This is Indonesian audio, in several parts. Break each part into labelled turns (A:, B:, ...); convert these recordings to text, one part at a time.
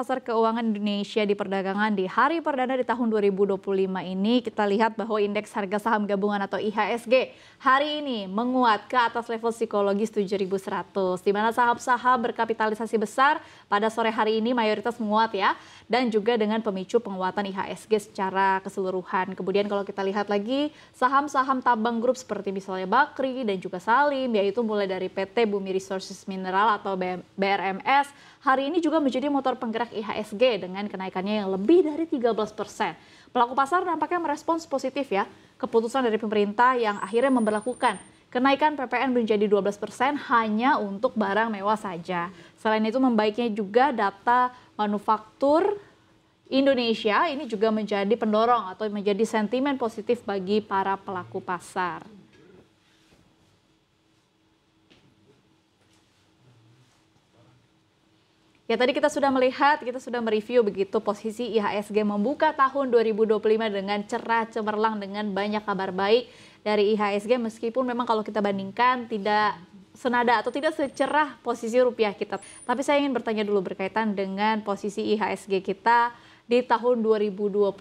A: pasar keuangan Indonesia di perdagangan di hari perdana di tahun 2025 ini, kita lihat bahwa indeks harga saham gabungan atau IHSG hari ini menguat ke atas level psikologis 7.100, di mana saham-saham berkapitalisasi besar pada sore hari ini mayoritas menguat ya, dan juga dengan pemicu penguatan IHSG secara keseluruhan. Kemudian kalau kita lihat lagi saham-saham tambang grup seperti misalnya Bakri dan juga Salim, yaitu mulai dari PT Bumi Resources Mineral atau BRMS, hari ini juga menjadi motor penggerak IHSG dengan kenaikannya yang lebih dari 13%. Pelaku pasar nampaknya merespons positif ya keputusan dari pemerintah yang akhirnya memberlakukan kenaikan PPN menjadi 12% hanya untuk barang mewah saja. Selain itu membaiknya juga data manufaktur Indonesia ini juga menjadi pendorong atau menjadi sentimen positif bagi para pelaku pasar. Ya, tadi kita sudah melihat, kita sudah mereview begitu posisi IHSG membuka tahun 2025 dengan cerah cemerlang dengan banyak kabar baik dari IHSG, meskipun memang kalau kita bandingkan tidak senada atau tidak secerah posisi rupiah kita. Tapi saya ingin bertanya dulu berkaitan dengan posisi IHSG kita di tahun 2025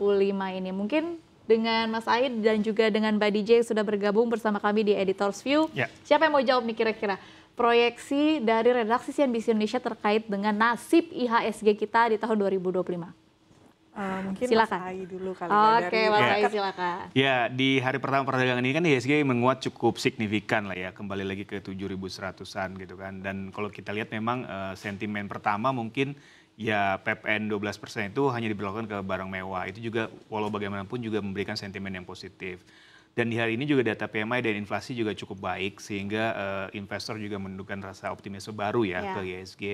A: ini. Mungkin dengan Mas Aid dan juga dengan Mbak DJ sudah bergabung bersama kami di Editor's View. Ya. Siapa yang mau jawab nih kira-kira? Proyeksi dari redaksi CNBC Indonesia terkait dengan nasib IHSG kita di tahun 2025.
B: Mungkin
A: silakan.
B: Mas Ai dulu kali
A: Oke, Mas Ai silakan.
C: Ya, di hari pertama perdagangan ini kan IHSG menguat cukup signifikan lah ya, kembali lagi ke 7.100-an gitu kan. Dan kalau kita lihat memang sentimen pertama mungkin ya PPN 12% itu hanya diberlakukan ke barang mewah. Itu juga walau bagaimanapun juga memberikan sentimen yang positif. Dan di hari ini juga data PMI dan inflasi juga cukup baik sehingga investor juga menunjukkan rasa optimisme baru ya ke IHSG.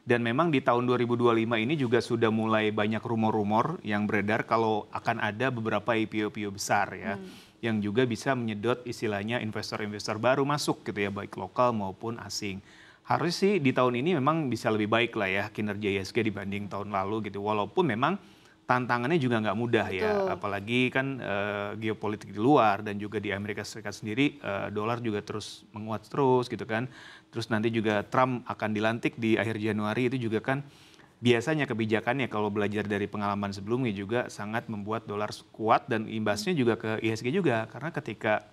C: Dan memang di tahun 2025 ini juga sudah mulai banyak rumor-rumor yang beredar kalau akan ada beberapa IPO-IPO besar ya. Yang juga bisa menyedot istilahnya investor-investor baru masuk gitu ya, baik lokal maupun asing. Harus sih di tahun ini memang bisa lebih baik lah ya kinerja IHSG dibanding tahun lalu gitu. Walaupun memang tantangannya juga nggak mudah ya, apalagi kan geopolitik di luar dan juga di Amerika Serikat sendiri dolar juga terus menguat terus gitu kan. Terus nanti juga Trump akan dilantik di akhir Januari, itu juga kan biasanya kebijakannya kalau belajar dari pengalaman sebelumnya juga sangat membuat dolar kuat dan imbasnya juga ke IHSG juga, karena ketika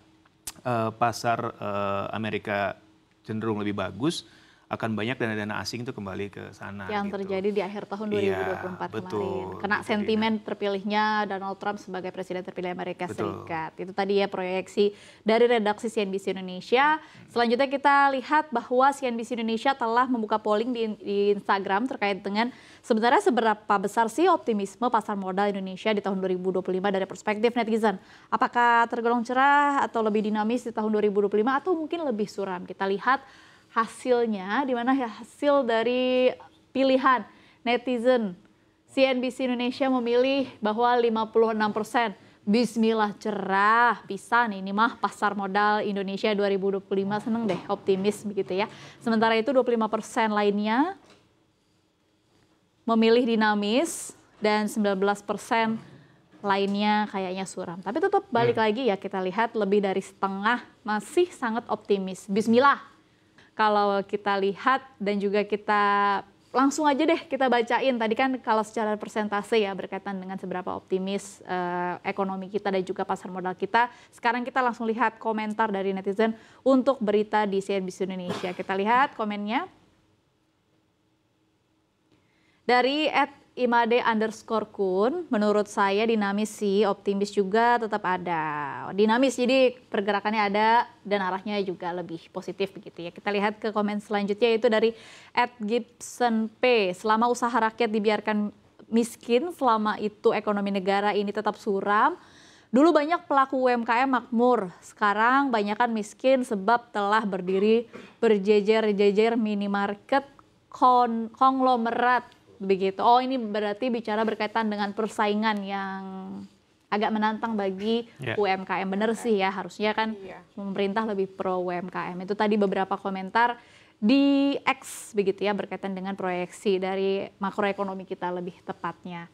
C: pasar Amerika cenderung lebih bagus, akan banyak dana-dana asing itu kembali ke sana.
A: Yang terjadi di akhir tahun 2024 kemarin. Kena sentimen terpilihnya Donald Trump sebagai Presiden terpilih Amerika Serikat. Itu tadi ya proyeksi dari redaksi CNBC Indonesia. Selanjutnya kita lihat bahwa CNBC Indonesia telah membuka polling di Instagram terkait dengan sebenarnya seberapa besar sih optimisme pasar modal Indonesia di tahun 2025 dari perspektif netizen. Apakah tergolong cerah atau lebih dinamis di tahun 2025 atau mungkin lebih suram? Kita lihat hasilnya, di mana ya hasil dari pilihan netizen. CNBC Indonesia memilih bahwa 56%. Bismillah, cerah pisan ini mah pasar modal Indonesia 2025, seneng deh, optimis begitu ya. Sementara itu 25% lainnya memilih dinamis dan 19% lainnya kayaknya suram. Tapi tetap balik lagi ya, kita lihat lebih dari setengah masih sangat optimis. Bismillah. Kalau kita lihat dan juga kita langsung aja deh kita bacain. Tadi kan kalau secara persentase ya berkaitan dengan seberapa optimis ekonomi kita dan juga pasar modal kita. Sekarang kita langsung lihat komentar dari netizen untuk berita di CNBC Indonesia. Kita lihat komennya. Dari @imade_kun, menurut saya dinamis sih, optimis juga tetap ada. Dinamis jadi pergerakannya ada dan arahnya juga lebih positif begitu ya. Kita lihat ke komen selanjutnya, yaitu dari @gibsonp. Selama usaha rakyat dibiarkan miskin, selama itu ekonomi negara ini tetap suram. Dulu banyak pelaku UMKM makmur, sekarang banyakan miskin sebab telah berdiri berjejer-jejer minimarket konglomerat. Begitu. Oh, ini berarti bicara berkaitan dengan persaingan yang agak menantang bagi UMKM. Bener sih ya, harusnya kan pemerintah lebih pro UMKM. Itu tadi beberapa komentar di X begitu ya, berkaitan dengan proyeksi dari makroekonomi kita lebih tepatnya.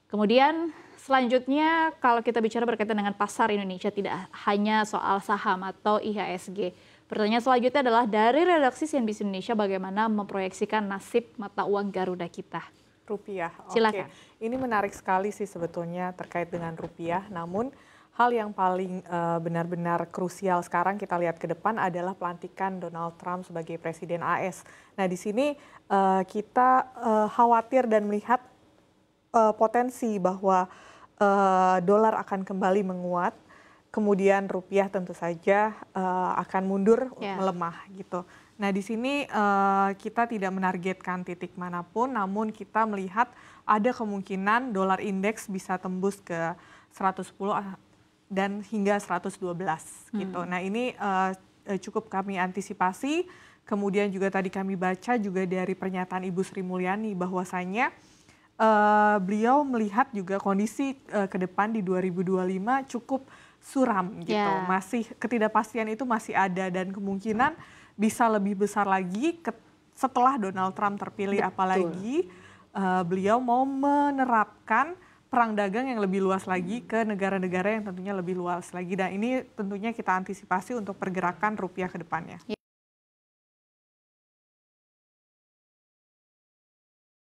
A: Kemudian selanjutnya kalau kita bicara berkaitan dengan pasar Indonesia, tidak hanya soal saham atau IHSG. Pertanyaan selanjutnya adalah dari redaksi CNBC Indonesia, bagaimana memproyeksikan nasib mata uang Garuda kita?
B: Rupiah.
A: Silakan.
B: Oke. Ini menarik sekali sih sebetulnya terkait dengan rupiah. Namun hal yang paling benar-benar krusial sekarang kita lihat ke depan adalah pelantikan Donald Trump sebagai Presiden AS. Nah di sini kita khawatir dan melihat potensi bahwa dolar akan kembali menguat, kemudian rupiah tentu saja akan mundur, melemah gitu. Nah di sini kita tidak menargetkan titik manapun, namun kita melihat ada kemungkinan dolar indeks bisa tembus ke 110 dan hingga 112 gitu. Nah ini cukup kami antisipasi. Kemudian juga tadi kami baca juga dari pernyataan Ibu Sri Mulyani bahwasanya beliau melihat juga kondisi ke depan di 2025 cukup suram gitu. Masih ketidakpastian itu masih ada dan kemungkinan bisa lebih besar lagi setelah Donald Trump terpilih. Betul. Apalagi beliau mau menerapkan perang dagang yang lebih luas lagi ke negara-negara yang tentunya lebih luas lagi. Dan ini tentunya kita antisipasi untuk pergerakan rupiah ke depannya.